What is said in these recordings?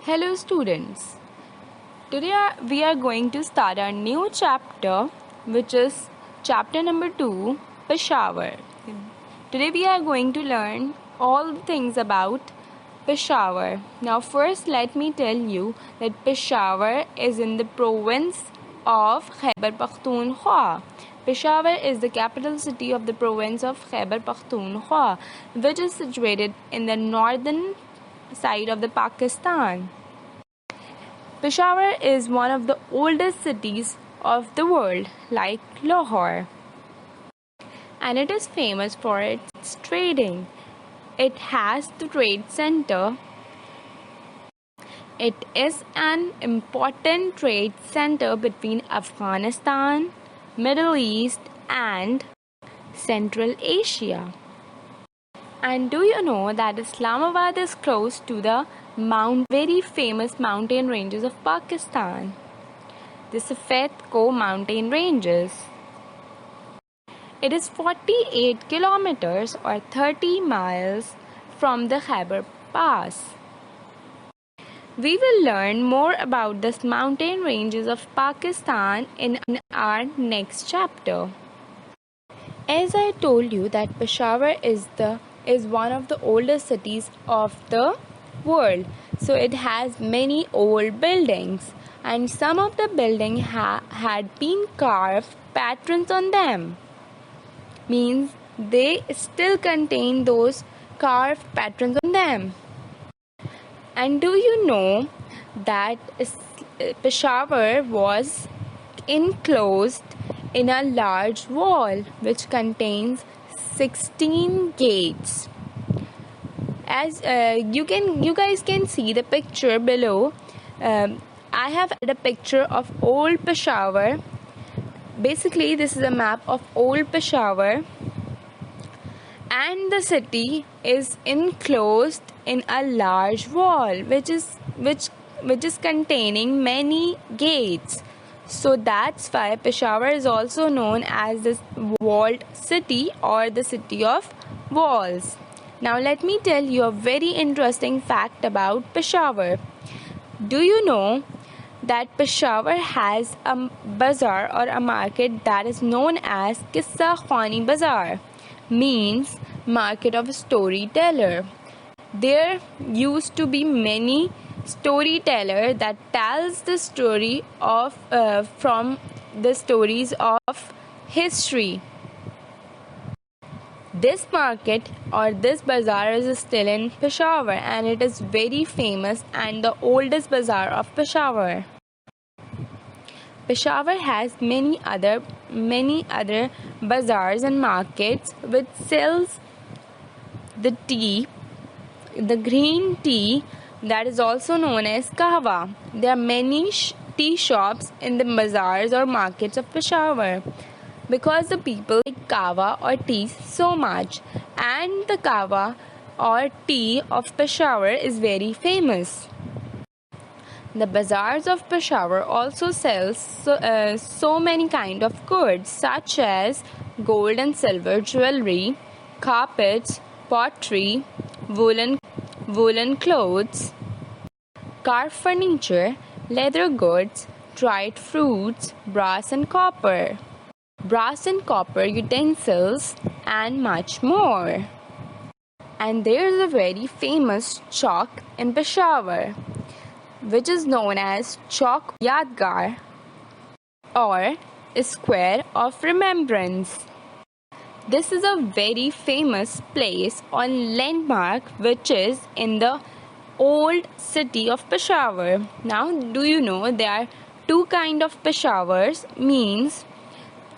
Hello students. We are going to start our new chapter, which is chapter number 2, Peshawar. Today we are going to learn all the things about Peshawar. Now first let me tell you that Peshawar is in the province of Khyber Pakhtunkhwa. Peshawar is the capital city of the province of Khyber Pakhtunkhwa, which is situated in the northern side of the Pakistan. Peshawar is one of the oldest cities of the world, like Lahore, and it is famous for its trading. It has the trade center. It is an important trade center between Afghanistan, Middle East, and Central Asia. And do you know that Islamabad is close to the very famous mountain ranges of Pakistan, the Safed Ko mountain ranges? It is 48 kilometers or 30 miles from the Khyber Pass. We will learn more about the mountain ranges of Pakistan in our next chapter. As I told you that Peshawar is one of the oldest cities of the world. So it has many old buildings, and some of the buildings had been carved patterns on them. Means they still contain those carved patterns on them. And do you know that Peshawar was enclosed in a large wall which contains 16 gates. As you guys can see the picture below. I have added a picture of old Peshawar. Basically, this is a map of old Peshawar, and the city is enclosed in a large wall, which is containing many gates. So that's why Peshawar is also known as the walled city or the city of walls. Now let me tell you a very interesting fact about Peshawar. Do you know that Peshawar has a bazaar or a market that is known as Qissa Khwani Bazaar, means market of a storyteller. There used to be many storyteller that tells the story of from the stories of history. This market or this bazaar is still in Peshawar, and it is very famous and the oldest bazaar of Peshawar. Peshawar has many other bazaars and markets which sells the tea, the green tea, that is also known as kahwa. There are many tea shops in the bazaars or markets of Peshawar because the people like kahwa or tea so much, and the kahwa or tea of Peshawar is very famous. The bazaars of Peshawar also sells so many kind of goods such as gold and silver jewelry, carpets, pottery, woolen clothes, carved furniture, leather goods, dried fruits, brass and copper utensils, and much more. And there is a very famous chowk in Peshawar, which is known as Chowk Yadgar or Square of Remembrance. This is a very famous place or landmark which is in the old city of Peshawar. Now, do you know there are two kind of Peshawars? Means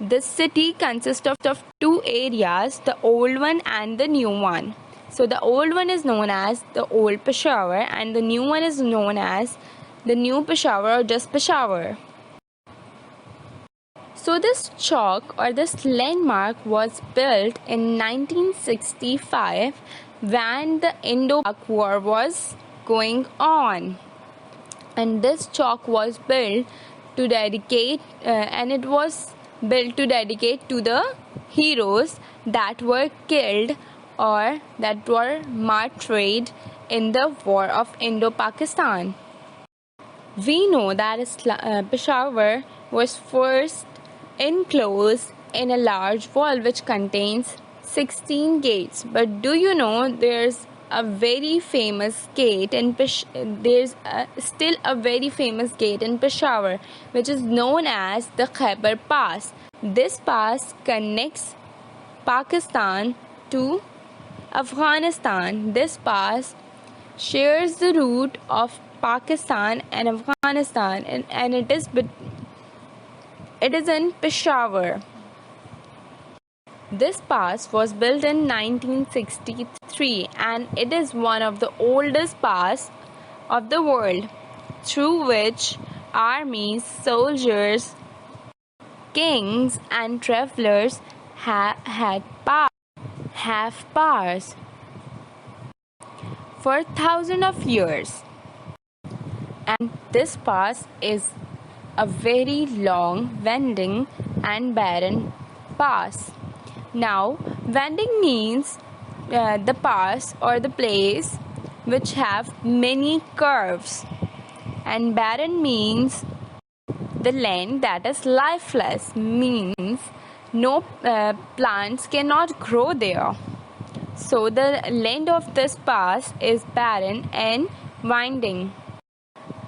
the city consists of two areas, the old one and the new one. So the old one is known as the old Peshawar, and the new one is known as the new Peshawar or just Peshawar. So this chowk or this landmark was built in 1965 when the Indo-Pak War was going on, and this chowk was built to dedicate to the heroes that were killed or that were martyred in the war of Indo-Pakistan. We know that Peshawar was first enclosed in a large wall which contains 16 gates. But do you know there's a very famous gate in still a very famous gate in Peshawar, which is known as the Khyber Pass. This pass connects Pakistan to Afghanistan. This pass shares the route of Pakistan and Afghanistan, and it is in Peshawar. This pass was built in 1963 and it is one of the oldest pass of the world through which armies, soldiers, kings and travelers have passed for thousands of years. And this pass is a very long, winding and barren pass. Now, winding means the pass or the place which have many curves, and barren means the land that is lifeless, means no plants cannot grow there. So the land of this pass is barren and winding.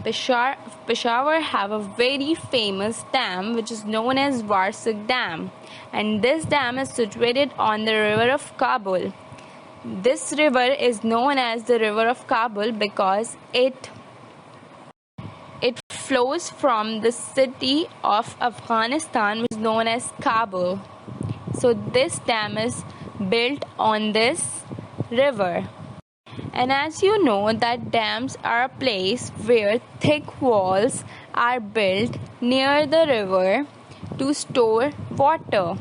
Peshawar have a very famous dam which is known as Warsag Dam, and this dam is situated on the river of Kabul. This river is known as the river of Kabul because it flows from the city of Afghanistan, which is known as Kabul. So this dam is built on this river. And as you know that dams are a place where thick walls are built near the river to store water.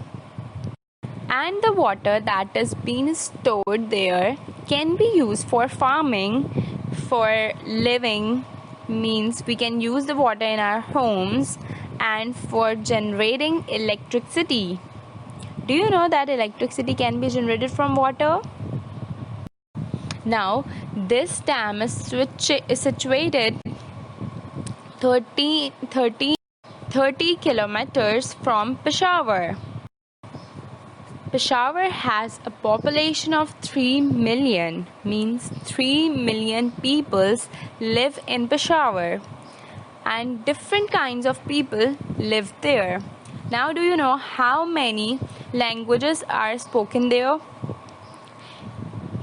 And the water that is being stored there can be used for farming, for living, means we can use the water in our homes, and for generating electricity. Do you know that electricity can be generated from water? Now, this dam is situated 30 kilometers from Peshawar. Peshawar has a population of 3 million, means 3 million people live in Peshawar, and different kinds of people live there. Now, do you know how many languages are spoken there?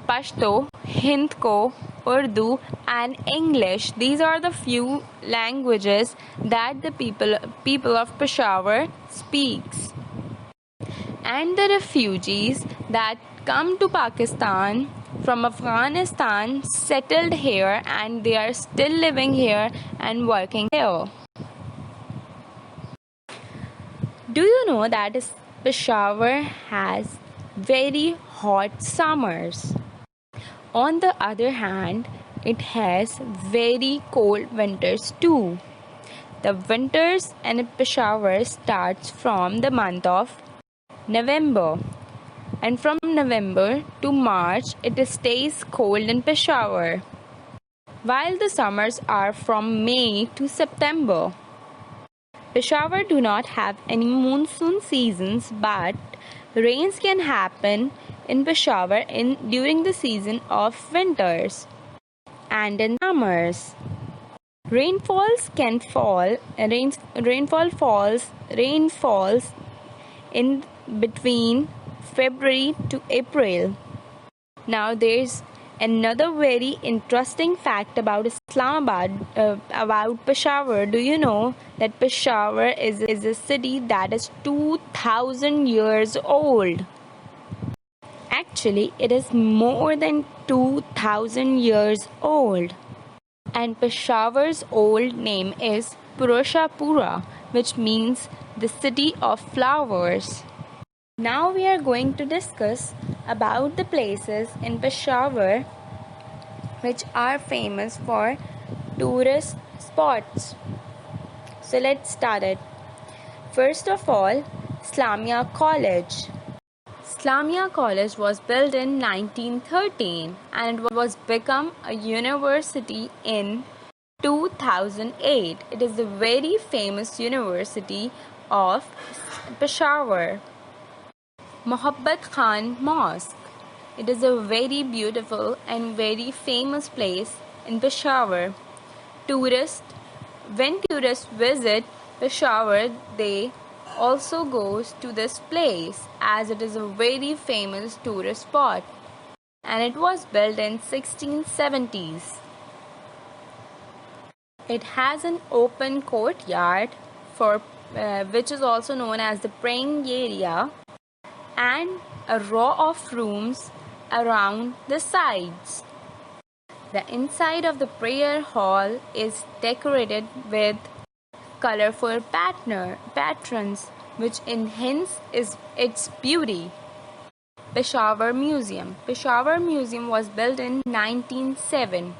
Pashto, Hindko, Urdu and English. These are the few languages that the people of Peshawar speaks. And the refugees that come to Pakistan from Afghanistan settled here, and they are still living here and working here. Do you know that Peshawar has very hot summers? On the other hand, it has very cold winters too. The winters in Peshawar starts from the month of November, and from November to March it stays cold in Peshawar, while the summers are from May to September. Peshawar do not have any monsoon seasons, but rains can happen in Peshawar during the season of winters and in summers. Rainfall falls in between February to April. Now there's another very interesting fact about about Peshawar. Do you know that Peshawar is a city that is 2000 years old? Actually, it is more than 2000 years old. And Peshawar's old name is Purushapura, which means the city of flowers. Now we are going to discuss about the places in Peshawar which are famous for tourist spots. So let's start it. First of all, Islamia College. Islamia College was built in 1913 and it was become a university in 2008. It is the very famous University of Peshawar. Mohabbat Khan Mosque. It is a very beautiful and very famous place in Peshawar. When tourists visit Peshawar, they also goes to this place as it is a very famous tourist spot, and it was built in 1670s. It has an open courtyard for which is also known as the praying area, and a row of rooms around the sides. The inside of the prayer hall is decorated with colorful patterns which enhance its beauty. Peshawar Museum. Peshawar Museum was built in 1907.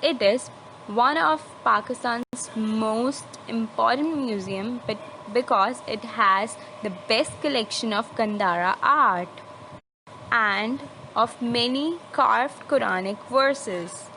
It is one of Pakistan's most important museums because it has the best collection of Gandhara art and of many carved Quranic verses.